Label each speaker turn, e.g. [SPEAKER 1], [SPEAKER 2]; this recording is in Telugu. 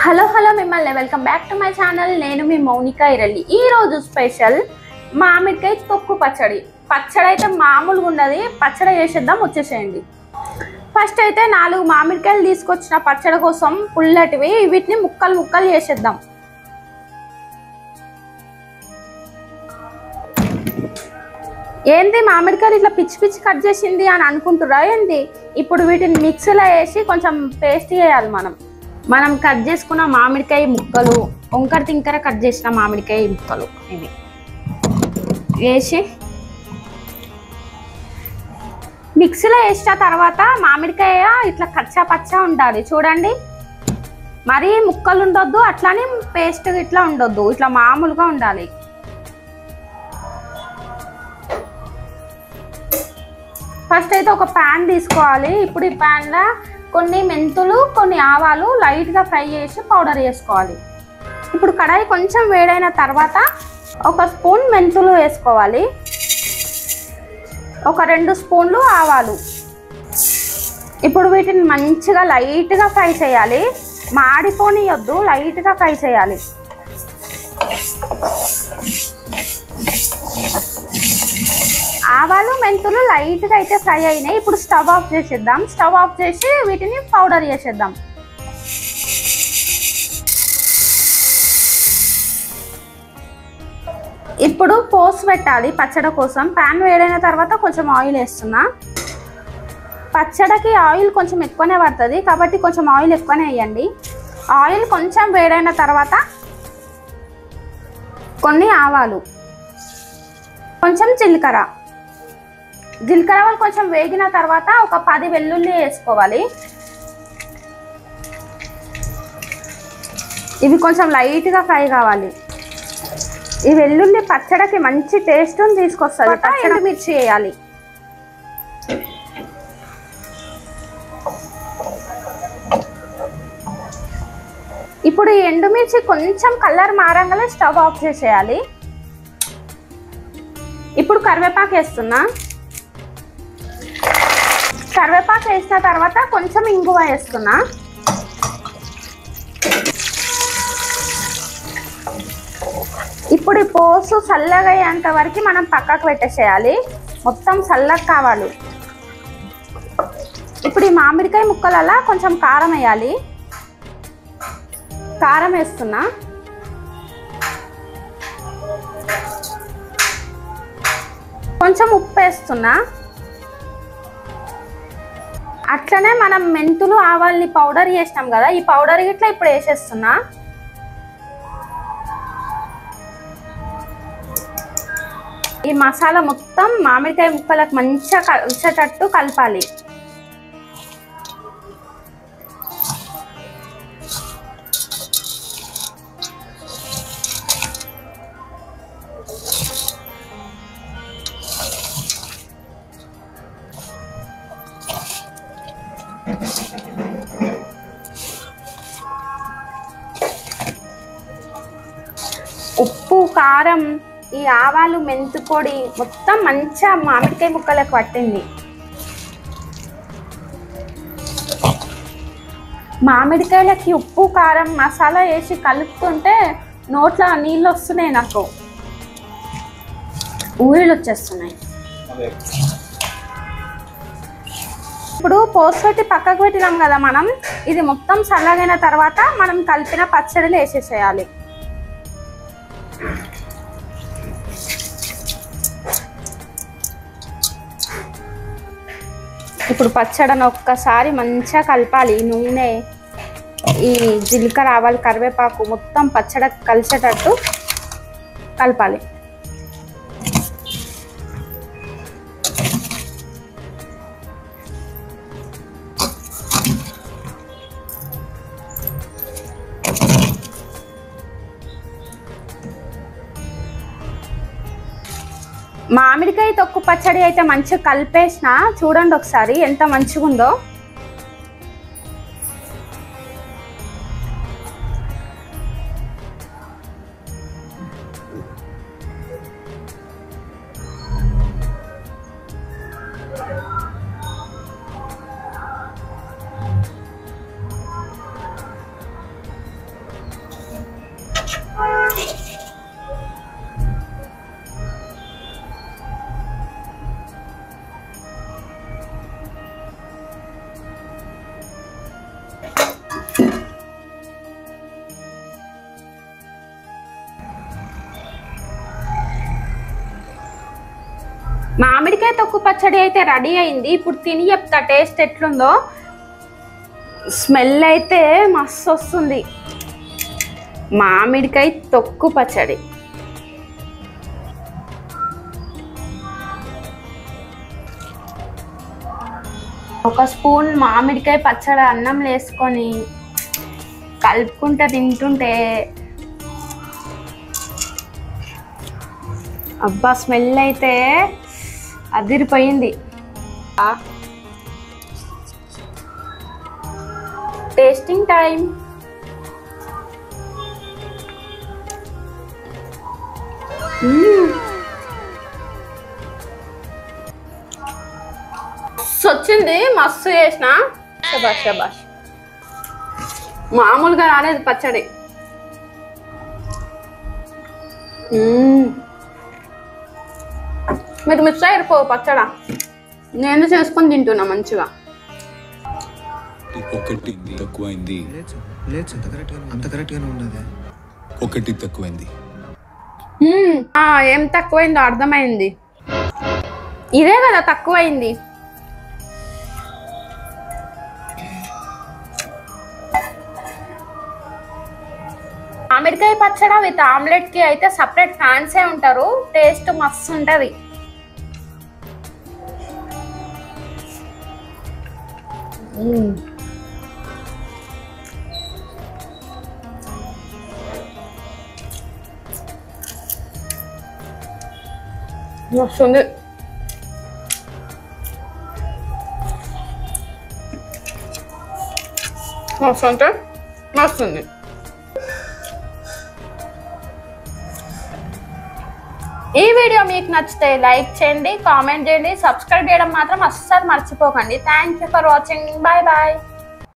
[SPEAKER 1] హలో మిమ్మల్ని welcome back to my channel. నేను మీ మౌనిక ఇరల్లి. ఈ రోజు స్పెషల్ మామిడికాయ తొక్కు పచ్చడి. పచ్చడి అయితే మామూలుగా ఉండదు, పచ్చడి చేసేద్దాం, వచ్చేసేయండి. ఫస్ట్ అయితే 4 మామిడికాయలు తీసుకొచ్చిన పచ్చడి కోసం పుల్లటివి, వీటిని ముక్కలు చేసేద్దాం. ఏంది మామిడికాయలు ఇట్లా పిచ్చి కట్ చేసింది అని అనుకుంటురా ఏంది? ఇప్పుడు వీటిని మిక్సీలో వేసి కొంచెం పేస్ట్ చేయాలి. మనం కట్ చేసుకున్న మామిడికాయ ముక్కలు, వంకర తింకర కట్ చేసిన మామిడికాయ ముక్కలు ఇవి వేసి మిక్సీలో వేసిన తర్వాత మామిడికాయ ఇట్లా కచ్చా పచ్చా ఉండాలి. చూడండి, మరీ ముక్కలు ఉండొద్దు, అట్లానే పేస్ట్ ఇట్లా ఉండొద్దు, ఇట్లా మామూలుగా ఉండాలి. ఫస్ట్ అయితే ఒక ప్యాన్ తీసుకోవాలి. ఇప్పుడు ఈ ప్యాన్లో కొన్ని మెంతులు, కొన్ని ఆవాలు లైట్గా ఫ్రై చేసి పౌడర్ చేసుకోవాలి. ఇప్పుడు కడాయి కొంచెం వేడైన తర్వాత 1 స్పూన్ మెంతులు వేసుకోవాలి, ఒక 2 స్పూన్లు ఆవాలు. ఇప్పుడు వీటిని మంచిగా లైట్గా ఫ్రై చేయాలి, మాడిపోనియొద్దు, లైట్గా ఫ్రై చేయాలి. ఆవాలు మెంతులు లైట్గా అయితే ఫ్రై అయినాయి. ఇప్పుడు స్టవ్ ఆఫ్ చేసేద్దాం. స్టవ్ ఆఫ్ చేసి వీటిని పౌడర్ చేసేద్దాం. ఇప్పుడు పోసి పెట్టాలి పచ్చడి కోసం. ప్యాన్ వేడైన తర్వాత కొంచెం ఆయిల్ వేస్తున్నా. పచ్చడికి ఆయిల్ కొంచెం ఎక్కువనే పడుతుంది కాబట్టి కొంచెం ఆయిల్ ఎక్కువనే వేయండి. ఆయిల్ కొంచెం వేడైన తర్వాత కొన్ని ఆవాలు, కొంచెం జీలకర్ర కొంచెం వేగిన తర్వాత ఒక 10 వెల్లుల్లి వేసుకోవాలి. ఇవి కొంచెం లైట్గా ఫ్రై కావాలి. ఈ వెల్లుల్లి పచ్చడికి మంచి టేస్ట్ తీసుకొస్తుంది. ఎండుమిర్చి వేయాలి. ఇప్పుడు ఈ ఎండుమిర్చి కొంచెం కలర్ మారంగానే స్టవ్ ఆఫ్ చేసేయాలి. ఇప్పుడు కరివేపాకు వేస్తున్నా. కరివేపాకు వేసిన తర్వాత కొంచెం ఇంగువ వేస్తున్నా. ఇప్పుడు ఈ పోసు చల్లగా అయ్యేంత వరకు మనం పక్కకు పెట్టేసేయాలి. మొత్తం చల్లగా కావాలి. ఇప్పుడు ఈ మామిడికాయ ముక్కలలో కొంచెం కారం వేయాలి. కారం వేస్తున్నా. కొంచెం ఉప్పు వేస్తున్నా. అట్లనే మనం మెంతులు ఆవాల్ని పౌడర్ చేసినాం కదా, ఈ పౌడర్ ఇట్లా ఇప్పుడు వేసేస్తున్నా. ఈ మసాలా మొత్తం మామిడికాయ ముక్కలకు మంచిగా కలిసేటట్టు కలపాలి. ఉప్పు, కారం, ఈ ఆవాలు, మెంతు పొడి మొత్తం మంచిగా మామిడికాయ ముక్కలకు పట్టింది. మామిడికాయలకి ఉప్పు, కారం, మసాలా వేసి కలుపుతుంటే నోట్లో నీళ్ళు వస్తున్నాయి, నాకు ఊరిలు వచ్చేస్తున్నాయి. ఇప్పుడు పోసి పక్కకు పెట్టినాం కదా మనం, ఇది మొత్తం చల్లగైన తర్వాత మనం కలిపిన పచ్చడిని వేసేసేయాలి. ఇప్పుడు పచ్చడిని ఒక్కసారి మంచిగా కలపాలి. నూనె, ఈ జీలకర్ర, ఆవాలు, కరివేపాకు మొత్తం పచ్చడి కలిసేటట్టు కలపాలి. మామిడికాయ తొక్కు పచ్చడి అయితే మంచిగా కలిపేసిన. చూడండి ఒకసారి ఎంత మంచిగా ఉందో. మామిడికాయ తొక్కు పచ్చడి అయితే రెడీ అయింది. ఇప్పుడు తిని చెప్తా టేస్ట్ ఎట్లుందో. స్మెల్ అయితే మస్తు వస్తుంది. మామిడికాయ తొక్కు పచ్చడి. ఒక స్పూన్ మామిడికాయ పచ్చడి అన్నం వేసుకొని కలుపుకుంటూ తింటుంటే అబ్బా స్మెల్ అయితే అదిరిపోయింది. Tasting time. వచ్చింది, మస్తు చేసిన. శబాష్ శబాష్. మామూలుగా రాలేదు పచ్చడి. మీరు మిక్స్ అయిపో పచ్చడా. నేను చేసుకొని తింటున్నా మంచిగా.
[SPEAKER 2] ఒకటి తక్కువైంది. ఒకటి తక్కువైంది.
[SPEAKER 1] ఏం తక్కువైందో అర్థమైంది. ఇదే కదా తక్కువైంది. మామిడికాయ పచ్చడి విత్ ఆమ్లెట్ కి అయితే సపరేట్ ఫ్యాన్సే ఉంటారు. టేస్ట్ మస్తు ఉంటది. వస్తుంది. వస్తుంటే వస్తుంది. ఈ వీడియో మీకు నచ్చితే లైక్ చేయండి, కామెంట్ చేయండి, సబ్స్క్రైబ్ చేయడం మాత్రం అస్సలు మర్చిపోకండి. Thank you for watching. Bye bye.